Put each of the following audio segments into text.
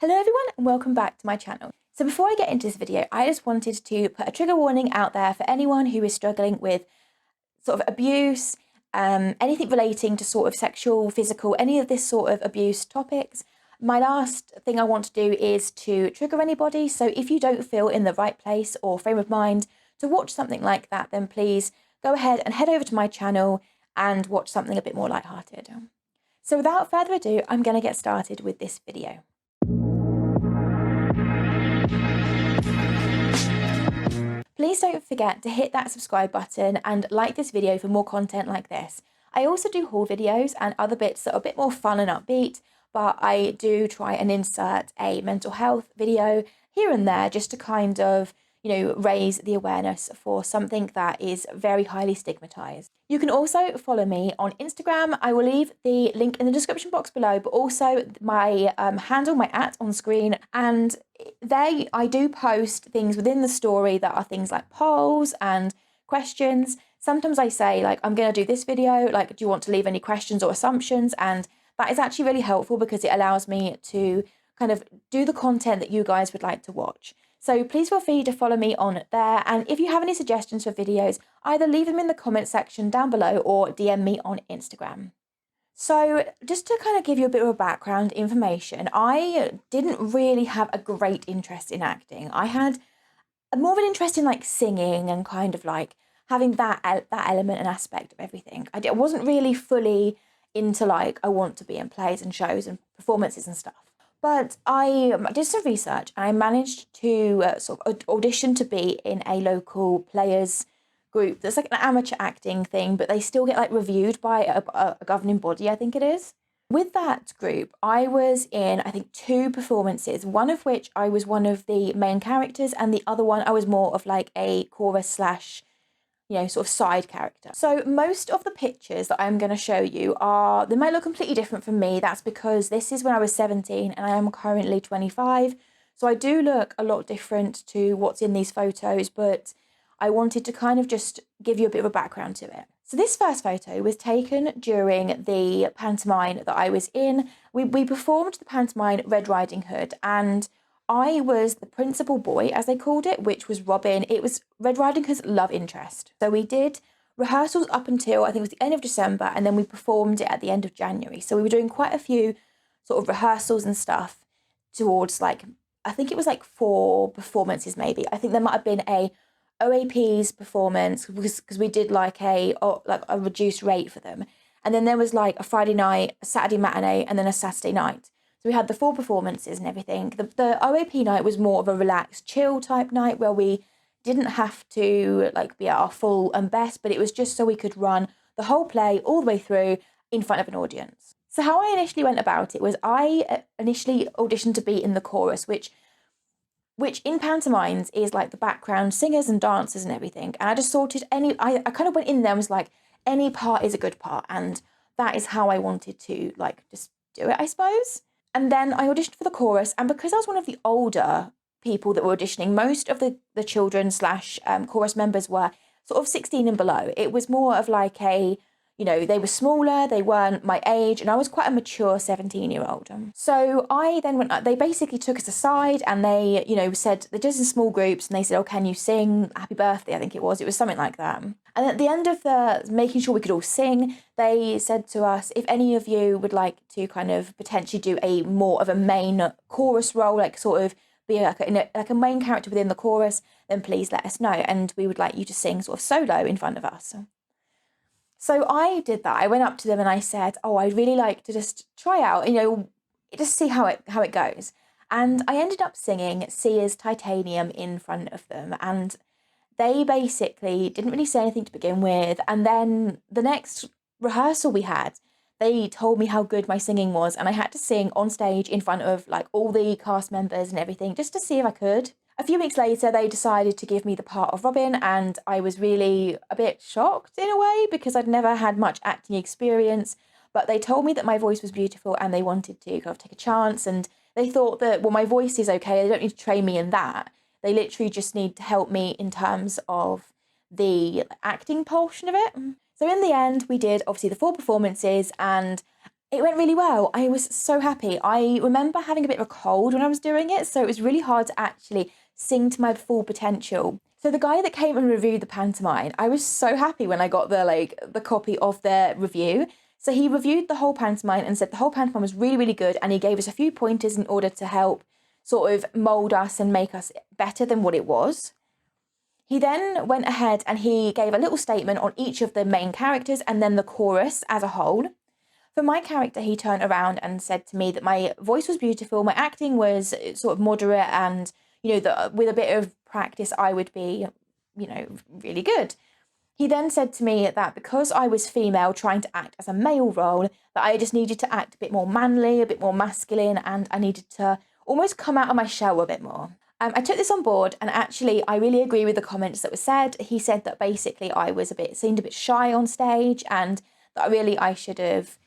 Hello everyone and welcome back to my channel. So before I get into this video, I just wanted to put a trigger warning out there for anyone who is struggling with sort of abuse, anything relating to sort of sexual, physical, any of this sort of abuse topics. My last thing I want to do is to trigger anybody. So if you don't feel in the right place or frame of mind to watch something like that, then please go ahead and head over to my channel and watch something a bit more lighthearted. So without further ado, I'm going to get started with this video. Please don't forget to hit that subscribe button and like this video for more content like this. I also do haul videos and other bits that are a bit more fun and upbeat, but I do try and insert a mental health video here and there just to kind of, raise the awareness for something that is very highly stigmatized. You can also follow me on Instagram. I will leave the link in the description box below, but also my handle, my @ on screen. And there I do post things within the story that are things like polls and questions. Sometimes I say like, I'm going to do this video, like, do you want to leave any questions or assumptions? And that is actually really helpful because it allows me to kind of do the content that you guys would like to watch. So please feel free to follow me on there. And if you have any suggestions for videos, either leave them in the comment section down below or DM me on Instagram. So just to kind of give you a bit of a background information, I didn't really have a great interest in acting. I had more of an interest in like singing and kind of like having that element and aspect of everything. I wasn't really fully into like, I want to be in plays and shows and performances and stuff. But I did some research and I managed to sort of audition to be in a local players group that's like an amateur acting thing, but they still get like reviewed by a governing body, I think it is. With that group, I was in, I think, 2 performances, one of which I was one of the main characters and the other one I was more of like a chorus slash sort of side character. So most of the pictures that I'm going to show you they might look completely different from me. That's because this is when I was 17 and I am currently 25. So I do look a lot different to what's in these photos, but I wanted to kind of just give you a bit of a background to it. So this first photo was taken during the pantomime that I was in. We performed the pantomime Red Riding Hood, and I was the principal boy, as they called it, which was Robin. It was Red Riding Hood's love interest. So we did rehearsals up until, I think it was the end of December, and then we performed it at the end of January. So we were doing quite a few sort of rehearsals and stuff towards like, I think it was like 4 performances maybe. I think there might have been a OAP's performance because we did like a reduced rate for them. And then there was like a Friday night, a Saturday matinee, and then a Saturday night. So we had the 4 performances and everything. The OAP night was more of a relaxed, chill type night where we didn't have to like be at our full and best, but it was just so we could run the whole play all the way through in front of an audience. So how I initially went about it was I initially auditioned to be in the chorus, which in pantomimes is like the background singers and dancers and everything. And I just sorted I kind of went in there and was like, any part is a good part. And that is how I wanted to like just do it, I suppose. And then I auditioned for the chorus, and because I was one of the older people that were auditioning, most of the children slash chorus members were sort of 16 and below. It was more of like they were smaller, they weren't my age, and I was quite a mature 17-year-old. So I then they basically took us aside and they, said, they did us in small groups and they said, oh, can you sing Happy Birthday? I think it was something like that. And at the end of the making sure we could all sing, they said to us, if any of you would like to kind of potentially do a more of a main chorus role, like sort of be like a main character within the chorus, then please let us know. And we would like you to sing sort of solo in front of us. So I did that. I went up to them and I said, oh, I'd really like to just try out, just see how it goes. And I ended up singing Sia's Titanium in front of them. And they basically didn't really say anything to begin with. And then the next rehearsal we had, they told me how good my singing was. And I had to sing on stage in front of like all the cast members and everything, just to see if I could. A few weeks later, they decided to give me the part of Robin, and I was really a bit shocked in a way because I'd never had much acting experience, but they told me that my voice was beautiful and they wanted to kind of take a chance, and they thought that, well, my voice is okay, they don't need to train me in that. They literally just need to help me in terms of the acting portion of it. So in the end, we did obviously the 4 performances, and It went really well. I was so happy. I remember having a bit of a cold when I was doing it, so it was really hard to actually sing to my full potential. So the guy that came and reviewed the pantomime, I was so happy when I got the copy of their review. So he reviewed the whole pantomime and said the whole pantomime was really, really good, and he gave us a few pointers in order to help sort of mould us and make us better than what it was. He then went ahead and he gave a little statement on each of the main characters and then the chorus as a whole. For my character, he turned around and said to me that my voice was beautiful, my acting was sort of moderate, and, that with a bit of practice, I would be, really good. He then said to me that because I was female trying to act as a male role, that I just needed to act a bit more manly, a bit more masculine, and I needed to almost come out of my shell a bit more. I took this on board, and actually I really agree with the comments that were said. He said that basically I seemed a bit shy on stage, and that really I should have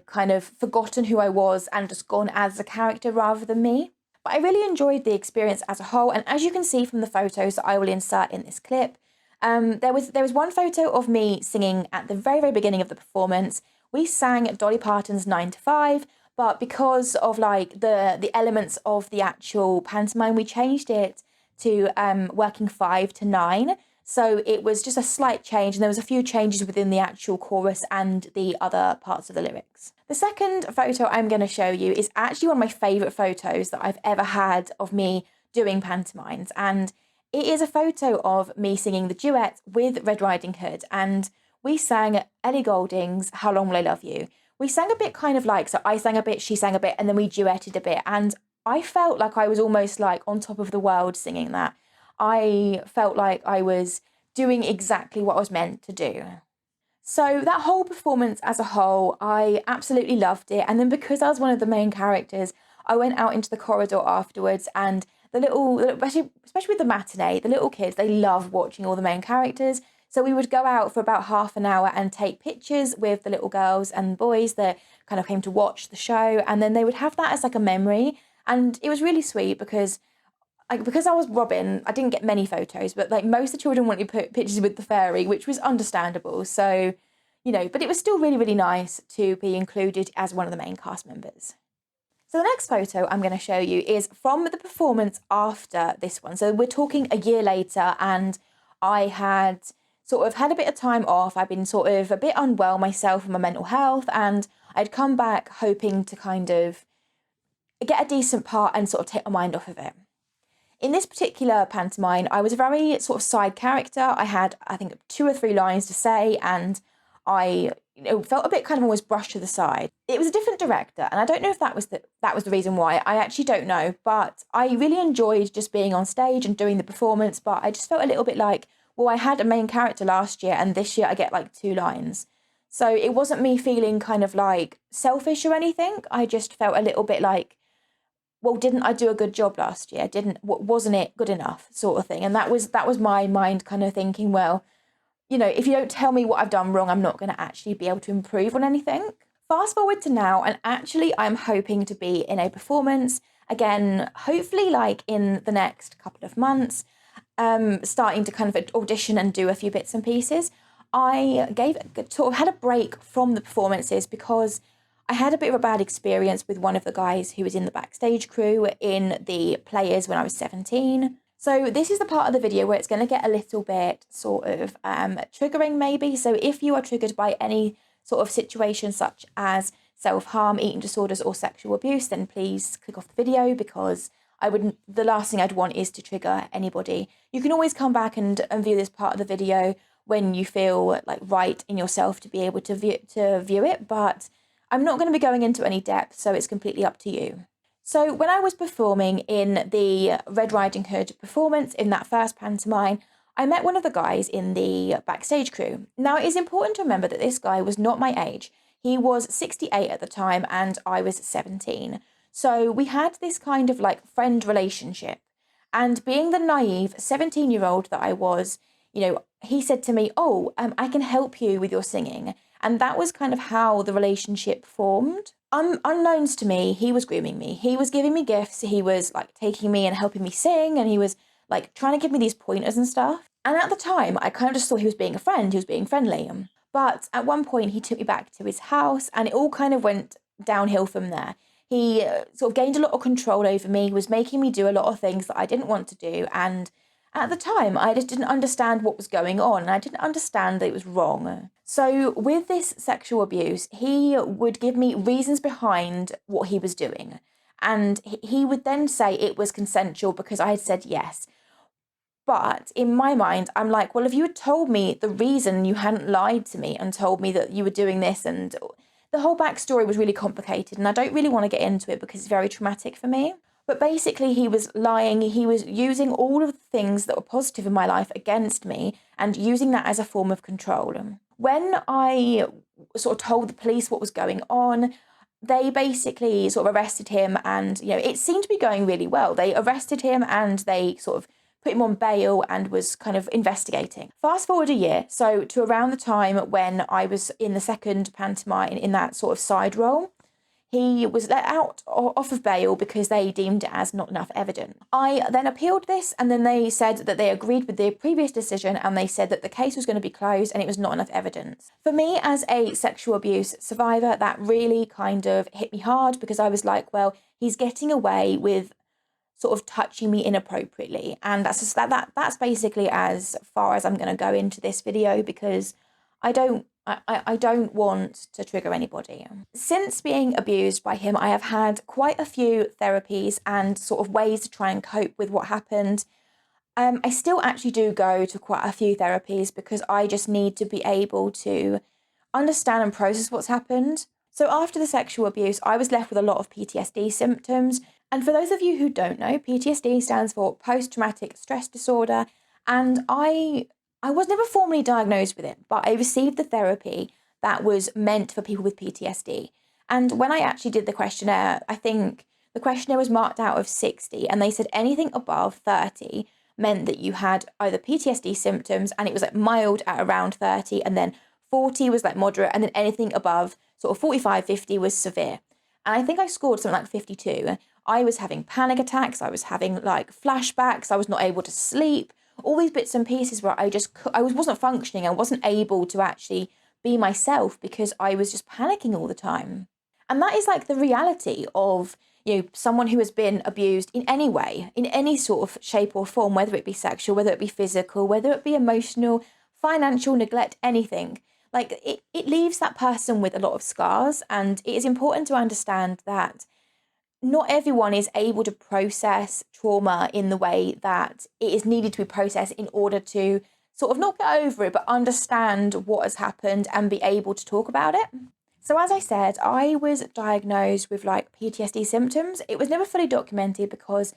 kind of forgotten who I was and just gone as a character rather than me. But I really enjoyed the experience as a whole, and as you can see from the photos that I will insert in this clip, there was one photo of me singing at the very, very beginning of the performance. We sang Dolly Parton's 9 to 5, but because of the elements of the actual pantomime, we changed it to working 5 to 9. So it was just a slight change, and there was a few changes within the actual chorus and the other parts of the lyrics. The second photo I'm going to show you is actually one of my favourite photos that I've ever had of me doing pantomimes, and it is a photo of me singing the duet with Red Riding Hood, and we sang Ellie Goulding's How Long Will I Love You. We sang a bit so I sang a bit, she sang a bit, and then we duetted a bit, and I felt like I was almost on top of the world singing that. I felt like I was doing exactly what I was meant to do. So that whole performance as a whole, I absolutely loved it. And then because I was one of the main characters, I went out into the corridor afterwards, and especially with the matinee, the little kids, they love watching all the main characters. So we would go out for about half an hour and take pictures with the little girls and boys that kind of came to watch the show. And then they would have that as a memory. And it was really sweet because I was Robin, I didn't get many photos, but most of the children wanted to put pictures with the fairy, which was understandable. So, but it was still really, really nice to be included as one of the main cast members. So the next photo I'm going to show you is from the performance after this one. So we're talking a year later, and I had sort of had a bit of time off. I'd been sort of a bit unwell myself with my mental health, and I'd come back hoping to kind of get a decent part and sort of take my mind off of it. In this particular pantomime, I was a very sort of side character. I had, I think, 2 or 3 lines to say, and I felt a bit kind of almost brushed to the side. It was a different director, and I don't know if that was the reason why. I actually don't know, but I really enjoyed just being on stage and doing the performance, but I just felt a little bit well, I had a main character last year, and this year I get 2 lines. So it wasn't me feeling kind of selfish or anything. I just felt a little bit well, didn't I do a good job last year? Wasn't it good enough, sort of thing? And that was my mind kind of thinking, well, if you don't tell me what I've done wrong, I'm not going to actually be able to improve on anything. Fast forward to now, and actually I'm hoping to be in a performance again, hopefully in the next couple of months, starting to kind of audition and do a few bits and pieces. I had a break from the performances because I had a bit of a bad experience with one of the guys who was in the backstage crew in the Players when I was 17. So this is the part of the video where it's going to get a little bit sort of triggering maybe. So if you are triggered by any sort of situation such as self-harm, eating disorders or sexual abuse, then please click off the video, because the last thing I'd want is to trigger anybody. You can always come back and view this part of the video when you feel right in yourself to be able to view it, but I'm not going to be going into any depth, so it's completely up to you. So when I was performing in the Red Riding Hood performance in that first pantomime, I met one of the guys in the backstage crew. Now, it is important to remember that this guy was not my age. He was 68 at the time and I was 17. So we had this kind of friend relationship. And being the naive 17-year-old that I was, he said to me, I can help you with your singing. And that was kind of how the relationship formed. Unknowns to me, he was grooming me. He was giving me gifts. He was taking me and helping me sing. And he was trying to give me these pointers and stuff. And at the time, I kind of just thought he was being a friend. He was being friendly. But at one point, he took me back to his house, and it all kind of went downhill from there. He sort of gained a lot of control over me, was making me do a lot of things that I didn't want to do. And at the time, I just didn't understand what was going on, and I didn't understand that it was wrong. So with this sexual abuse, he would give me reasons behind what he was doing. And he would then say it was consensual because I had said yes. But in my mind, I'm like, well, if you had told me the reason, you hadn't lied to me and told me that you were doing this, and the whole backstory was really complicated, and I don't really want to get into it because it's very traumatic for me. But basically, he was lying. He was using all of the things that were positive in my life against me and using that as a form of control. When I sort of told the police what was going on, they basically sort of arrested him, and, it seemed to be going really well. They arrested him and they sort of put him on bail and was kind of investigating. Fast forward a year, so to around the time when I was in the second pantomime in that sort of side role, he was let out off of bail because they deemed it as not enough evidence. I then appealed this, and then they said that they agreed with the previous decision, and they said that the case was going to be closed and it was not enough evidence. For me, as a sexual abuse survivor, that really kind of hit me hard because I was like, well, he's getting away with sort of touching me inappropriately, and that's basically as far as I'm going to go into this video because I don't want to trigger anybody. Since being abused by him, I have had quite a few therapies and sort of ways to try and cope with what happened. I still actually do go to quite a few therapies because I just need to be able to understand and process what's happened. So after the sexual abuse, I was left with a lot of PTSD symptoms. And for those of you who don't know, PTSD stands for post-traumatic stress disorder. And I was never formally diagnosed with it, but I received the therapy that was meant for people with PTSD. And when I actually did the questionnaire, I think the questionnaire was marked out of 60, and they said anything above 30 meant that you had either PTSD symptoms, and it was like mild at around 30, and then 40 was like moderate, and then anything above sort of 45, 50 was severe. And I think I scored something like 52. I was having panic attacks, I was having like flashbacks, I was not able to sleep, all these bits and pieces where I wasn't functioning, I wasn't able to actually be myself because I was just panicking all the time. And that is like the reality of, someone who has been abused in any way, in any sort of shape or form, whether it be sexual, whether it be physical, whether it be emotional, financial, neglect, anything. Like it leaves that person with a lot of scars, and it is important to understand that not everyone is able to process trauma in the way that it is needed to be processed in order to sort of not get over it, but understand what has happened and be able to talk about it. So as I said, I was diagnosed with like PTSD symptoms. It was never fully documented because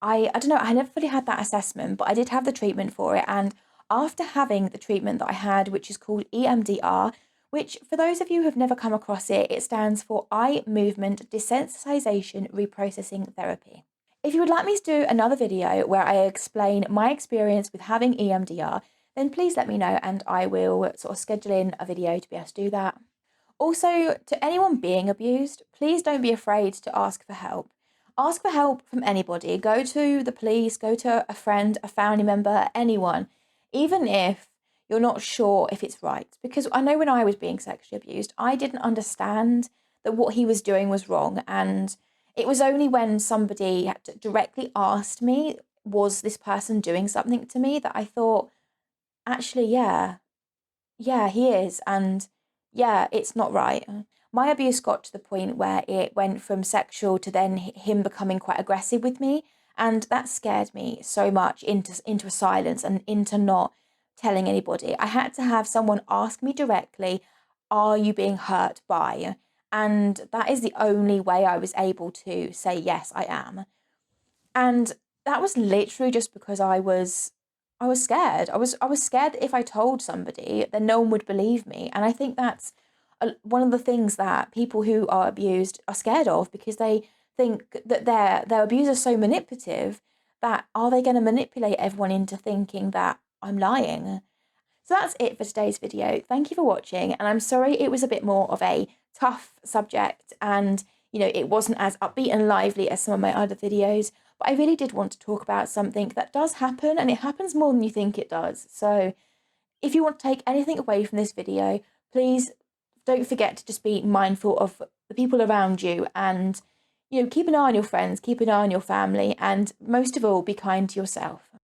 I don't know, I never fully had that assessment, but I did have the treatment for it. And after having the treatment that I had, which is called EMDR, which for those of you who have never come across it, it stands for Eye Movement Desensitization Reprocessing Therapy. If you would like me to do another video where I explain my experience with having EMDR, then please let me know and I will sort of schedule in a video to be able to do that. Also, to anyone being abused, please don't be afraid to ask for help. Ask for help from anybody. Go to the police, go to a friend, a family member, anyone, even if you're not sure if it's right. Because I know when I was being sexually abused, I didn't understand that what he was doing was wrong. And it was only when somebody directly asked me, was this person doing something to me, that I thought, actually, yeah, he is. And yeah, it's not right. My abuse got to the point where it went from sexual to then him becoming quite aggressive with me. And that scared me so much into a silence and into not telling anybody. I had to have someone ask me directly, are you being hurt by? And that is the only way I was able to say, yes, I am. And that was literally just because I was scared. I was scared that if I told somebody, then no one would believe me. And I think that's one of the things that people who are abused are scared of, because they think that their abusers are so manipulative that are they going to manipulate everyone into thinking that I'm lying? So that's it for today's video. Thank you for watching, and I'm sorry it was a bit more of a tough subject and, it wasn't as upbeat and lively as some of my other videos, but I really did want to talk about something that does happen, and it happens more than you think it does. So if you want to take anything away from this video, please don't forget to just be mindful of the people around you, and keep an eye on your friends, keep an eye on your family, and most of all, be kind to yourself.